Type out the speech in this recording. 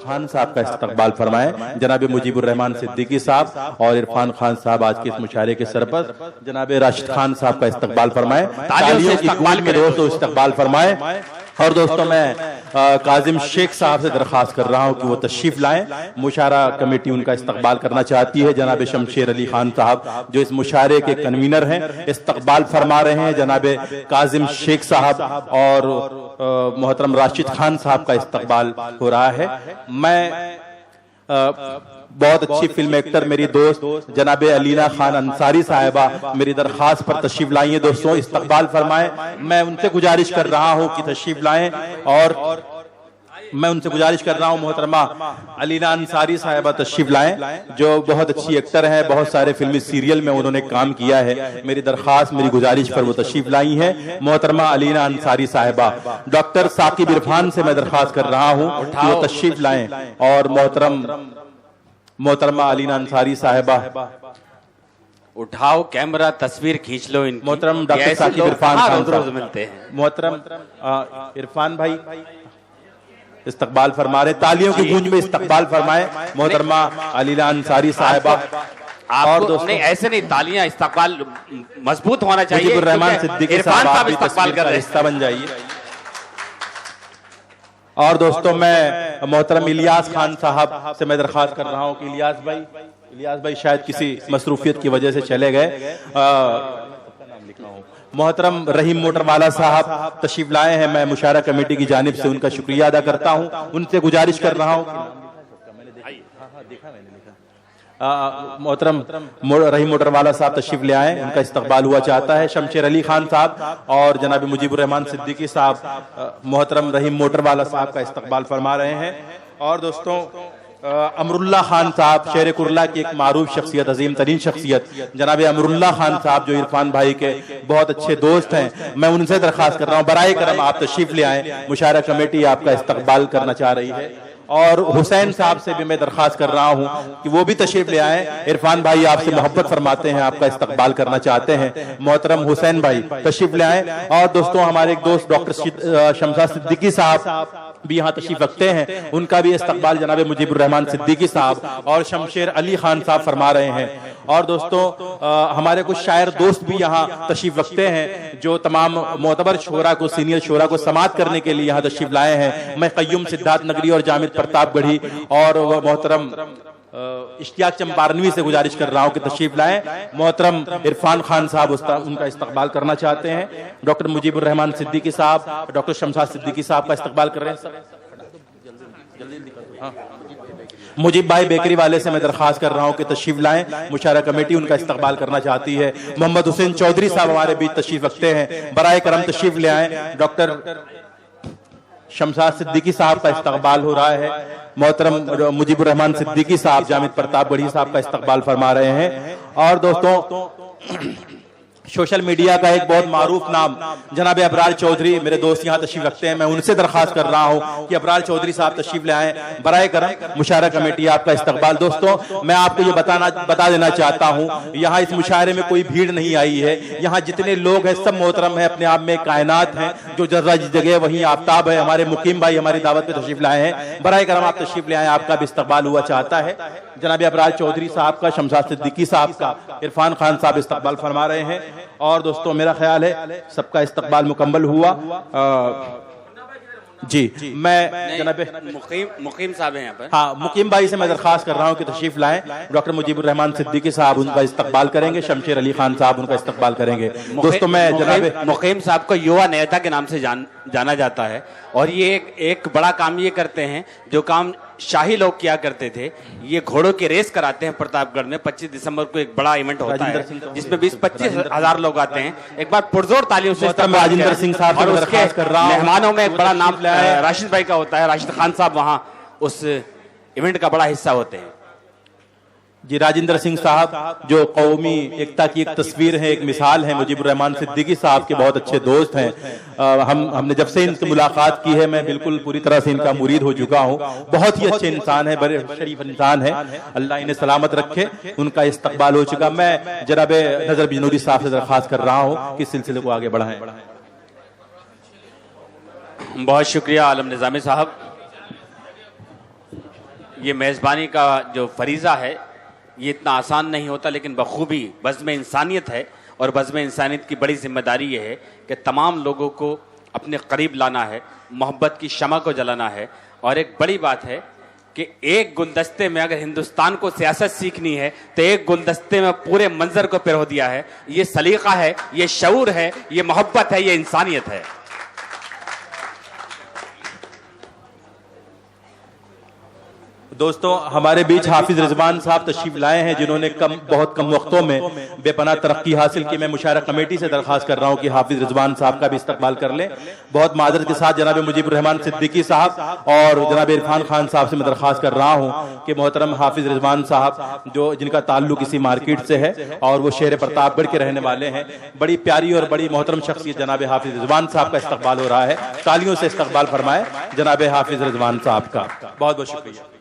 खान साहब का इस्तकबाल फरमाएं। जनाब मुजीबुर रहमान सिद्दीकी साहब और इरफान खान साहब आज के इस मुशायरे के सरपरस्त जनाब राशिद खान साहब का इस्तकबाल फरमाएं। तालियों की गूंज में दोस्तों इस्तकबाल फरमाएं। और दोस्तों मैं काजिम शेख साहब से दरख्वास्त कर रहा हूं कि वो तशरीफ लाएं। मुशायरा कमेटी उनका इस्तकबाल करना चाहती है। जनाब शमशेर अली खान साहब जो इस मुशायरे के कन्वीनर हैं इस्तकबाल फरमा रहे हैं। जनाब काजिम शेख साहब और मोहतरम राशिद खान साहब का इस्तकबाल हो रहा है। मैं बहुत अच्छी फिल्म एक्टर मेरी दोस्त जनाब अलीना खान अंसारी साहिबा मेरी दरख्वास्त पर तशरीफ लाई है। दोस्तों इस्तकबाल फरमाएं। मैं उनसे गुजारिश कर रहा हूं कि तशरीफ लाएं और मैं उनसे गुजारिश कर रहा हूं मोहतरमा अलीना अंसारी साहिबा तशरीफ लाएं जो बहुत अच्छी एक्टर हैं। बहुत सारे फिल्मी सीरियल में उन्होंने काम किया है। मेरी दरख्वास्त मेरी गुजारिश पर वो तशरीफ लाई है। मोहतरमा अलीना अंसारी साहिबा। डॉक्टर साकिब इरफान से मैं दरख्वास्त कर रहा हूं कि वो तशरीफ लाएं और मोहतरमा अलीना अंसारी साहिबा उठाओ कैमरा तस्वीर खींच लो इनकी। मोहतरम डॉक्टर साकिब इरफान खान रोज मिलते हैं। मोहतरम इरफान भाई इस्तकबाल फरमा रहे। तालियों की गूंज में इस्तकबाल फरमाए मोहतरमा अलीना अंसारी साहिबा। और दोस्तों नहीं ऐसे नहीं, तालियां इस्तकबाल मजबूत होना चाहिए। मुजीबुर रहमान सिद्दीकी साहब इस्तकबाल कर रहे हैं, हिस्सा बन जाइए। और दोस्तों मैं मोहतरम इलियास खान साहब से मैं दरख्वास्त कर रहा हूं कि इलियास भाई शायद किसी मसरूफियत की वजह से चले गए। मोहतरम रहीम मोटरवाला साहब तशरीफ लाए हैं। मैं मुशायरा कमेटी की जानिब से उनका शुक्रिया अदा करता हूं। उनसे गुजारिश कर रहा हूं मोहतरम रहीम मोटरवाला साहब तशरीफ ले आए। उनका इस्तकबाल हुआ चाहता है। शमशेर अली खान साहब और जनाब मुजीबुर रहमान सिद्दीकी साहब मोहतरम रहीम मोटरवाला साहब का इस्तकबाल फरमा रहे हैं। और दोस्तों अमरुल्ला खान साहब शेर कुरला की एक मारूफ शख्सियत, अजीम तरीन शख्सियत जनाब अमरुल्ला खान साहब जो इरफान भाई के बहुत अच्छे दोस्त हैं, मैं उनसे दरख्वास्त कर रहा हूँ बराए करम आप तशरीफ ले आए। मुशायरा कमेटी आपका इस्तकबाल करना चाह रही है। और हुसैन साहब से भी मैं दरख्वास्त कर रहा हूं कि वो भी तशरीफ ले आए। इरफान भाई आपसे मोहब्बत फरमाते हैं, आपका इस्तकबाल करना चाहते हैं। मोहतरम हुसैन भाई तशरीफ ले आए। और दोस्तों हमारे एक दोस्त डॉक्टर शमशाद सिद्दीकी साहब भी यहाँ तशरीफ रखते हैं। उनका भी इस्तकबाल जनाब मुजीबुर रहमान सिद्दीकी साहब और शमशेर अली खान साहब फरमा रहे हैं। और दोस्तों हमारे कुछ शायर दोस्त भी यहाँ तशरीफ रखते हैं जो तमाम मोतबर शोरा को, सीनियर शोरा को समाअत करने के लिए यहाँ तशरीफ लाए हैं। मैं कय्यूम सिद्धार्थ नगरी और जामिद प्रतापगढ़ी और मोहतरम इश्तियाक चंपारनवी से गुजारिश कर रहा हूं कि तशरीफ लाएं। मोहतरम इरफान खान साहब उनका इस्तकबाल करना चाहते हैं। डॉक्टर मुजीबुर रहमान सिद्दीकी साहब, डॉक्टर शमशाद सिद्दीकी साहब का इस्तकबाल कर रहे हैं। मुजीब भाई बेकरी वाले से मैं दरख्वास्त कर रहा हूं कि तशरीफ लाएं। मुशायरा कमेटी उनका इस्तकबाल करना चाहती है। मोहम्मद हुसैन चौधरी साहब हमारे बीच तशरीफ रखते हैं, बराए करम तशरीफ ले आए। डॉक्टर शमशाद सिद्दीकी साहब का इस्तकबाल हो रहा है। मोहतरम मुजीबुर रहमान सिद्दीकी साहब जामिद प्रतापगढ़ी साहब का इस्तकबाल फरमा रहे हैं। और दोस्तों सोशल मीडिया का एक बहुत मारूफ नाम जनाब अबरार चौधरी मेरे दोस्त यहाँ तशरीफ रखते हैं। मैं उनसे दरख्वास्त कर रहा हूँ कि अबरार चौधरी साहब तशरीफ ले आए। बराए करम मुशायरा कमेटी आपका इस्तकबाल। दोस्तों मैं आपको ये बता देना चाहता हूँ यहाँ इस मुशायरे में कोई भीड़ नहीं आई है। यहाँ जितने लोग हैं सब मोहतरम है, अपने आप में कायनात है। जो जर्रा जगह वहीं आफ्ताब है। हमारे मुकीम भाई हमारी दावत पे तशरीफ लाए हैं। बराए करम आप तशरीफ ले आए, आपका भी इस्तकबाल हुआ चाहता है। जनाब अबरार चौधरी साहब का, शमशाद सिद्दीकी साहब का, इरफान खान साहब इस्तकबाल फरमा रहे हैं। और दोस्तों मेरा ख्याल है सबका इस्तकबाल मुकम्मल हुआ। जी मैं जनाब मुकीम साहब हैं यहाँ पर। हाँ, मुकीम भाई से मैं दरख्वास्त कर रहा हूँ कि तशरीफ लाएं। डॉक्टर मुजीबुर रहमान सिद्दीकी साहब उनका इस्तकबाल करेंगे। शमशेर अली खान साहब उनका इस्तकबाल करेंगे। दोस्तों मैं जनाब मुकीम साहब को युवा नेता के नाम से जाना जाता है। और ये एक बड़ा काम ये करते हैं जो काम शाही लोग किया करते थे। ये घोड़ों की रेस कराते हैं प्रतापगढ़ में। 25 दिसंबर को एक बड़ा इवेंट होता है जिसमें 20-25 हजार लोग आते हैं। एक बार पुरजोर तालियों से राजेंद्र सिंह साहब और उसके मेहमानों में एक बड़ा नाम राशिद भाई का होता है। राशिद खान साहब वहां उस इवेंट का बड़ा हिस्सा होते हैं। जी राजेंद्र सिंह साहब जो कौमी एकता की एक तस्वीर है, एक मिसाल है। मुजीबुर रहमान सिद्दीकी साहब के बहुत अच्छे दोस्त हैं। हमने जब से इनसे मुलाकात की है मैं बिल्कुल पूरी तरह से इनका मुरीद हो चुका हूं। बहुत ही अच्छे इंसान है, बड़े शरीफ इंसान है। अल्लाह इन्हें सलामत रखे। उनका इस्तकबाल हो चुका। मैं जनाब नजर बिजनूरी साहब से दरख्वास्त कर रहा हूँ कि सिलसिले को आगे बढ़ाएं। बहुत शुक्रिया आलम निजामी साहब। ये मेज़बानी का जो फरीज़ा है ये इतना आसान नहीं होता, लेकिन बखूबी बज़्म इंसानियत है। और बज़्म इंसानियत की बड़ी जिम्मेदारी ये है कि तमाम लोगों को अपने करीब लाना है, मोहब्बत की शमा को जलाना है। और एक बड़ी बात है कि एक गुलदस्ते में अगर हिंदुस्तान को सियासत सीखनी है तो एक गुलदस्ते में पूरे मंजर को पिरो दिया है। ये सलीका है, ये शऊर है, ये मोहब्बत है, ये इंसानियत है। दोस्तों, हमारे बीच हाफिज रिजवान साहब तशरीफ लाए हैं, जिन्होंने बहुत कम वक्तों में बेपनाह तरक्की हासिल की। मैं मुशायरा कमेटी से दरख्वास्त कर रहा हूं कि हाफिज रिजवान साहब का भी इस्तकबाल कर लें। बहुत माजरत के साथ जनाब मुजीबुर रहमान सिद्दीकी साहब और जनाब इरफान खान साहब से मैं दरख्वास्त कर रहा हूं कि मोहतरम हाफिज रिजवान साहब, जो जिनका ताल्लुक इसी मार्केट से है और वो शहर प्रतापगढ़ के रहने वाले हैं, बड़ी प्यारी और बड़ी मोहतरम शख्सियत जनाब हाफिज रिजवान साहब का इस्तकबाल हो रहा है। तालियों से इस्तकबाल फरमाए जनाब हाफिज रिजवान साहब का। बहुत बहुत शुक्रिया।